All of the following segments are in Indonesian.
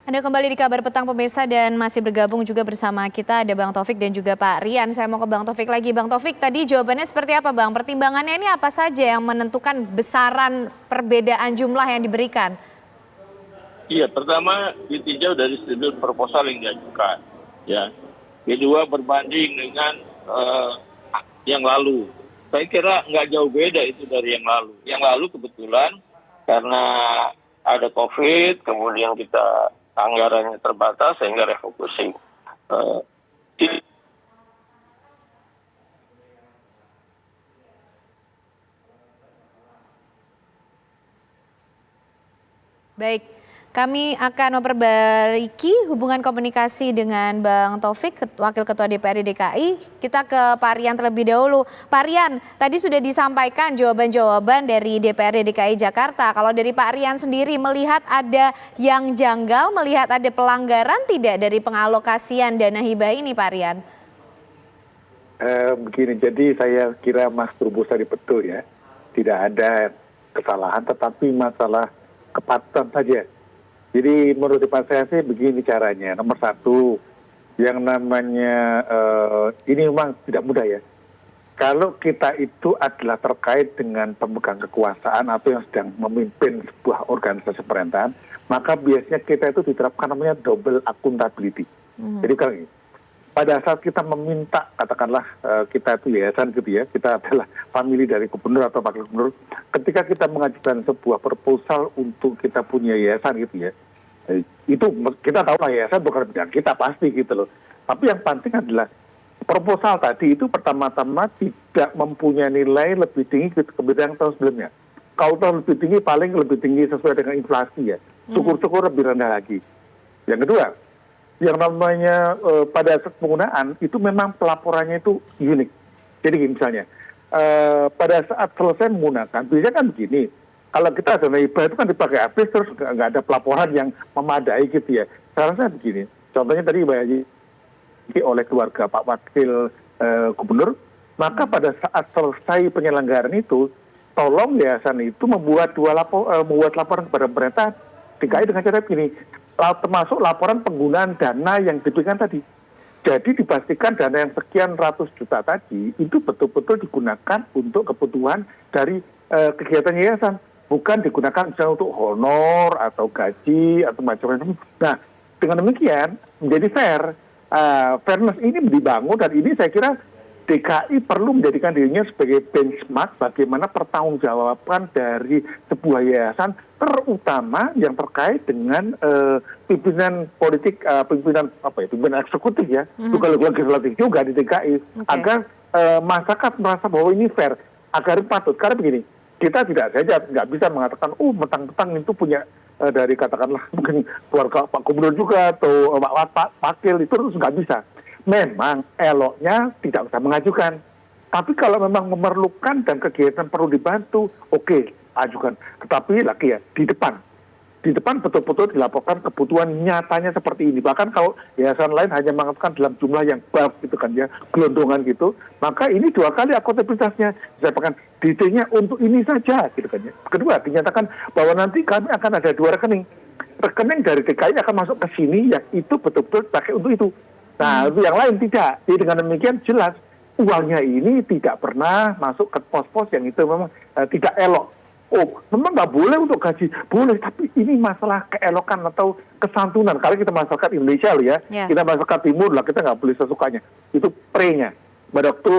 Anda kembali di Kabar Petang pemirsa dan masih bergabung juga bersama kita ada Bang Taufik dan juga Pak Rian. Saya mau ke Bang Taufik lagi. Bang Taufik, tadi jawabannya seperti apa Bang? Pertimbangannya ini apa saja yang menentukan besaran perbedaan jumlah yang diberikan? Iya, pertama ditinjau dari sudut proposal yang diajukan. Ya, kedua berbanding dengan yang lalu. Saya kira nggak jauh beda itu dari yang lalu. Yang lalu kebetulan karena ada COVID, kemudian kita anggarannya terbatas sehingga refocusing. Baik, kami akan memperbaiki hubungan komunikasi dengan Bang Taufik, Wakil Ketua DPRD DKI. Kita ke Pak Rian terlebih dahulu. Pak Rian, tadi sudah disampaikan jawaban-jawaban dari DPRD DKI Jakarta. Kalau dari Pak Rian sendiri melihat ada yang janggal, melihat ada pelanggaran tidak dari pengalokasian dana hibah ini Pak Rian? Begini, jadi saya kira Mas Trubus tadi betul ya. Tidak ada kesalahan, tetapi masalah kepatuhan saja. Jadi menurut saya sih begini caranya. Nomor satu, yang namanya ini memang tidak mudah ya. Kalau kita itu adalah terkait dengan pemegang kekuasaan atau yang sedang memimpin sebuah organisasi pemerintahan, maka biasanya kita itu diterapkan namanya double accountability. Jadi kalau pada saat kita meminta, katakanlah kita itu yayasan gitu ya, kita adalah famili dari gubernur atau wakil gubernur, ketika kita mengajukan sebuah proposal untuk kita punya yayasan gitu ya, itu kita tahu lah yayasan bukan bidang kita pasti gitu loh. Tapi yang penting adalah proposal tadi itu pertama-tama tidak mempunyai nilai lebih tinggi ketimbang tahun sebelumnya. Kalau tahun lebih tinggi paling lebih tinggi sesuai dengan inflasi ya. Syukur-syukur lebih rendah lagi. Yang kedua, yang namanya pada saat penggunaan itu memang pelaporannya itu unik. Jadi misalnya pada saat selesai menggunakan, biasanya kan begini, kalau kita dana hibah itu kan dipakai habis terus nggak ada pelaporan yang memadai gitu ya. Seharusnya begini, contohnya tadi oleh keluarga Pak Wakil Gubernur, maka pada saat selesai penyelenggaraan itu, tolong yayasan itu membuat laporan kepada pemerintah DKI dengan cara begini, termasuk laporan penggunaan dana yang diberikan tadi. Jadi dipastikan dana yang sekian ratus juta tadi itu betul-betul digunakan untuk kebutuhan dari kegiatan yayasan, bukan digunakan misalnya untuk honor atau gaji atau macam-macam. Nah, dengan demikian menjadi fair. Fairness ini dibangun dan ini saya kira DKI perlu menjadikan dirinya sebagai benchmark bagaimana pertanggungjawaban dari sebuah yayasan, terutama yang terkait dengan pimpinan politik, pimpinan eksekutif ya, bukan legislatif juga di DKI, agar masyarakat merasa bahwa ini fair, agar patut. Karena begini, kita tidak saja nggak bisa mengatakan, mentang-mentang itu punya dari katakanlah mungkin keluarga Pak Gubernur juga atau Pak Wakil, itu terus nggak bisa. Memang eloknya tidak usah mengajukan. Tapi kalau memang memerlukan dan kegiatan perlu dibantu, oke, ajukan. Tetapi lagi ya, di depan betul-betul dilaporkan kebutuhan nyatanya seperti ini. Bahkan kalau yayasan lain hanya mengatakan dalam jumlah yang bulk gitu kan ya, gelondongan gitu, maka ini 2 kali akuntabilitasnya. Disampaikan detailnya untuk ini saja gitu kan ya. Kedua, dinyatakan bahwa nanti kami akan ada 2 rekening. Rekening dari DKI akan masuk ke sini yang itu betul-betul pakai untuk itu. Nah, yang lain tidak. Jadi dengan demikian jelas uangnya ini tidak pernah masuk ke pos-pos yang itu memang tidak elok. Memang nggak boleh untuk gaji, boleh, tapi ini masalah keelokan atau kesantunan. Kalau kita masyarakat Indonesia loh ya, kita masyarakat Timur lah, kita nggak boleh sesukanya. Itu pre-nya. Pada waktu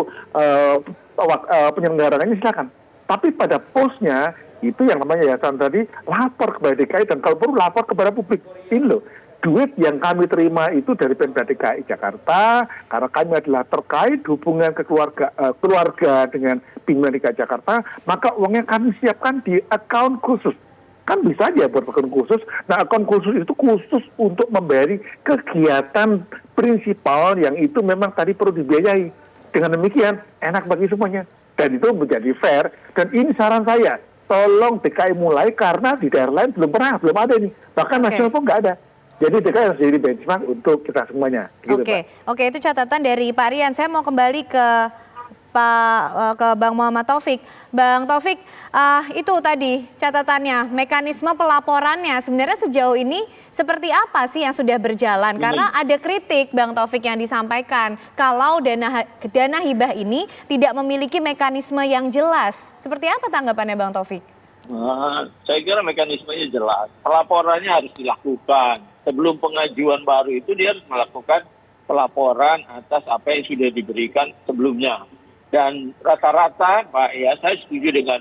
penyelenggarannya silakan. Tapi pada posnya itu yang namanya yayasan tadi lapor kepada DKI dan kalau perlu lapor kepada publik. Ini loh. Duit yang kami terima itu dari Pemda DKI Jakarta, karena kami adalah terkait hubungan keluarga dengan pimpinan DKI Jakarta, maka uangnya kami siapkan di akun khusus. Kan bisa aja buat akun khusus. Nah, akun khusus itu khusus untuk membayar kegiatan prinsipal yang itu memang tadi perlu dibiayai. Dengan demikian, enak bagi semuanya. Dan itu menjadi fair. Dan ini saran saya, tolong DKI mulai karena di daerah lain belum ada ini. Bahkan nasional pun nggak ada. Jadi DKI harus jadi benchmark untuk kita semuanya. Gitu, Oke, itu catatan dari Pak Rian. Saya mau kembali ke ke Bang Muhammad Taufik. Bang Taufik, itu tadi catatannya, mekanisme pelaporannya sebenarnya sejauh ini seperti apa sih yang sudah berjalan? Karena ada kritik Bang Taufik yang disampaikan kalau dana hibah ini tidak memiliki mekanisme yang jelas. Seperti apa tanggapannya Bang Taufik? Saya kira mekanismenya jelas. Pelaporannya harus dilakukan. Sebelum pengajuan baru itu dia harus melakukan pelaporan atas apa yang sudah diberikan sebelumnya. Dan rata-rata, Pak, ya saya setuju dengan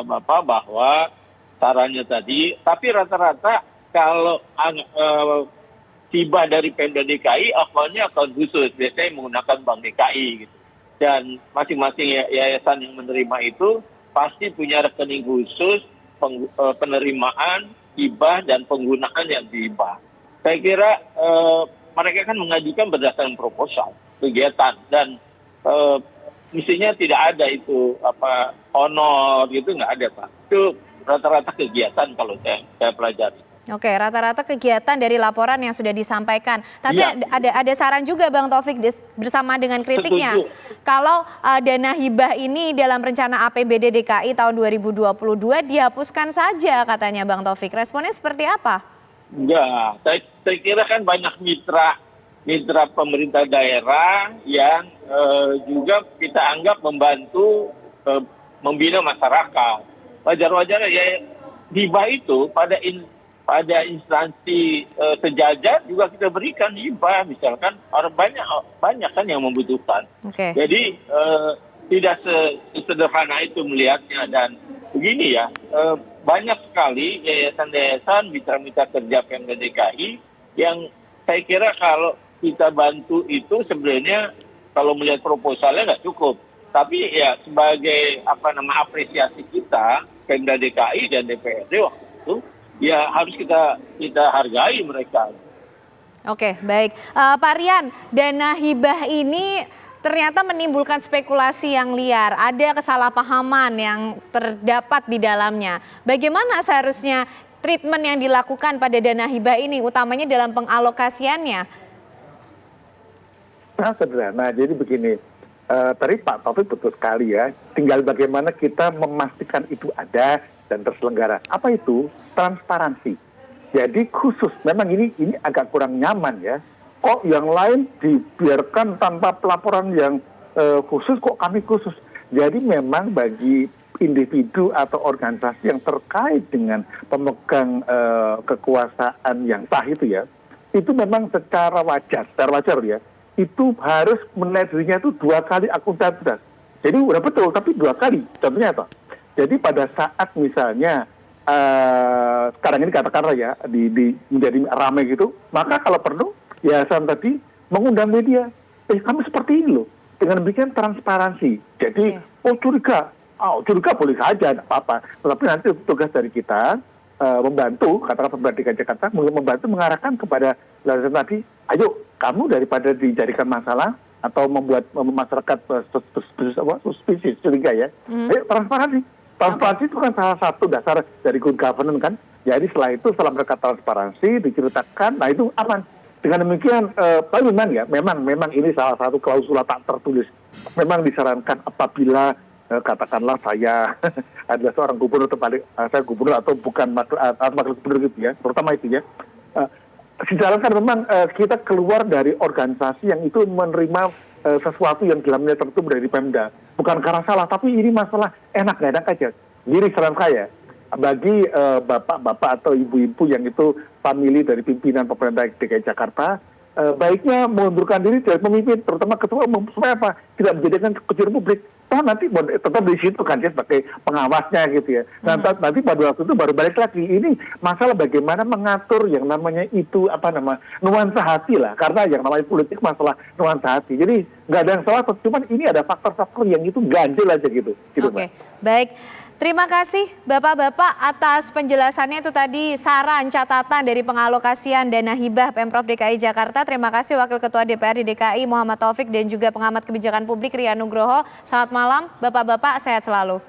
Bapak bahwa sarannya tadi. Tapi rata-rata kalau hibah dari Pemda DKI, akalnya akun khusus. Biasanya menggunakan Bank DKI. Gitu. Dan masing-masing yayasan yang menerima itu pasti punya rekening khusus penerimaan hibah dan penggunaan yang dihibah. Saya kira mereka kan mengajukan berdasarkan proposal kegiatan dan mestinya tidak ada itu honor gitu, nggak ada, Pak. Itu rata-rata kegiatan kalau saya pelajari. Oke, rata-rata kegiatan dari laporan yang sudah disampaikan. Tapi ya, ada saran juga Bang Taufik bersama dengan kritiknya. Setuju. Kalau dana hibah ini dalam rencana APBD DKI tahun 2022 dihapuskan saja katanya Bang Taufik. Responnya seperti apa? Enggak, saya kira kan banyak mitra pemerintah daerah yang juga kita anggap membantu membina masyarakat. Wajar-wajar ya hibah itu pada instansi sejajar juga kita berikan hibah, misalkan orang banyak kan yang membutuhkan. Okay. Jadi tidak sesederhana itu melihatnya. Dan begini ya, banyak sekali yayasan-yayasan mitra-mitra kerja Pemda DKI yang saya kira kalau kita bantu itu sebenarnya kalau melihat proposalnya nggak cukup. Tapi ya sebagai apresiasi kita Pemda DKI dan DPRD waktu itu, ya harus kita hargai mereka. Oke, baik. Pak Rian, dana hibah ini ternyata menimbulkan spekulasi yang liar. Ada kesalahpahaman yang terdapat di dalamnya. Bagaimana seharusnya treatment yang dilakukan pada dana hibah ini, utamanya dalam pengalokasiannya? Nah, sederhana. Jadi begini, tadi Pak Taufik betul sekali ya. Tinggal bagaimana kita memastikan itu ada dan terselenggara. Apa itu? Transparansi. Jadi khusus, memang ini agak kurang nyaman ya. Kok yang lain dibiarkan tanpa pelaporan yang khusus, kok kami khusus? Jadi memang bagi individu atau organisasi yang terkait dengan pemegang kekuasaan yang sah itu ya, itu memang secara wajar ya, itu harus menilai dirinya itu 2 kali akuntabilitas. Jadi udah betul, tapi 2 kali. Contohnya apa? Jadi pada saat misalnya sekarang ini katakanlah ya menjadi ramai gitu, maka kalau perlu yayasan tadi mengundang media, kami seperti ini loh, dengan demikian transparansi. Jadi curiga boleh saja, tidak apa-apa. Tetapi nanti tugas dari kita membantu, katakanlah Pemda DKI Jakarta membantu mengarahkan kepada yayasan tadi, ayo kamu daripada dijadikan masalah atau membuat masyarakat suspicious, curiga ya, ayo transparansi. Transparansi itu kan salah satu dasar dari good governance kan. Jadi setelah mereka transparansi, diceritakan, nah itu aman. Dengan demikian, memang ini salah satu klausula tak tertulis. Memang disarankan apabila katakanlah saya adalah seorang gubernur saya gubernur atau bukan wakil gubernur gitu ya, terutama itu ya. Disarankan memang kita keluar dari organisasi yang itu menerima sesuatu yang dalamnya tertutup dari Pemda. Bukan karena salah, tapi ini masalah enak aja. Jadi saran saya, bagi bapak-bapak atau ibu-ibu yang itu famili dari pimpinan pemerintah DKI Jakarta, baiknya mengundurkan diri dari pemimpin, terutama ketua umum, supaya apa? Tidak menjadikan kejutan publik. Toh nanti tetap di situ kan dia sebagai pengawasnya gitu ya. Nanti pada waktu itu baru balik lagi. Ini masalah bagaimana mengatur yang namanya itu nuansa hati lah. Karena yang namanya politik masalah nuansa hati. Jadi nggak ada yang salah, cuman ini ada faktor-faktor yang itu ganjil aja gitu. Oke, baik. Terima kasih Bapak-Bapak atas penjelasannya, itu tadi saran catatan dari pengalokasian dana hibah Pemprov DKI Jakarta. Terima kasih Wakil Ketua DPRD DKI Muhammad Taufik dan juga pengamat kebijakan publik Rian Nugroho. Selamat malam Bapak-Bapak, sehat selalu.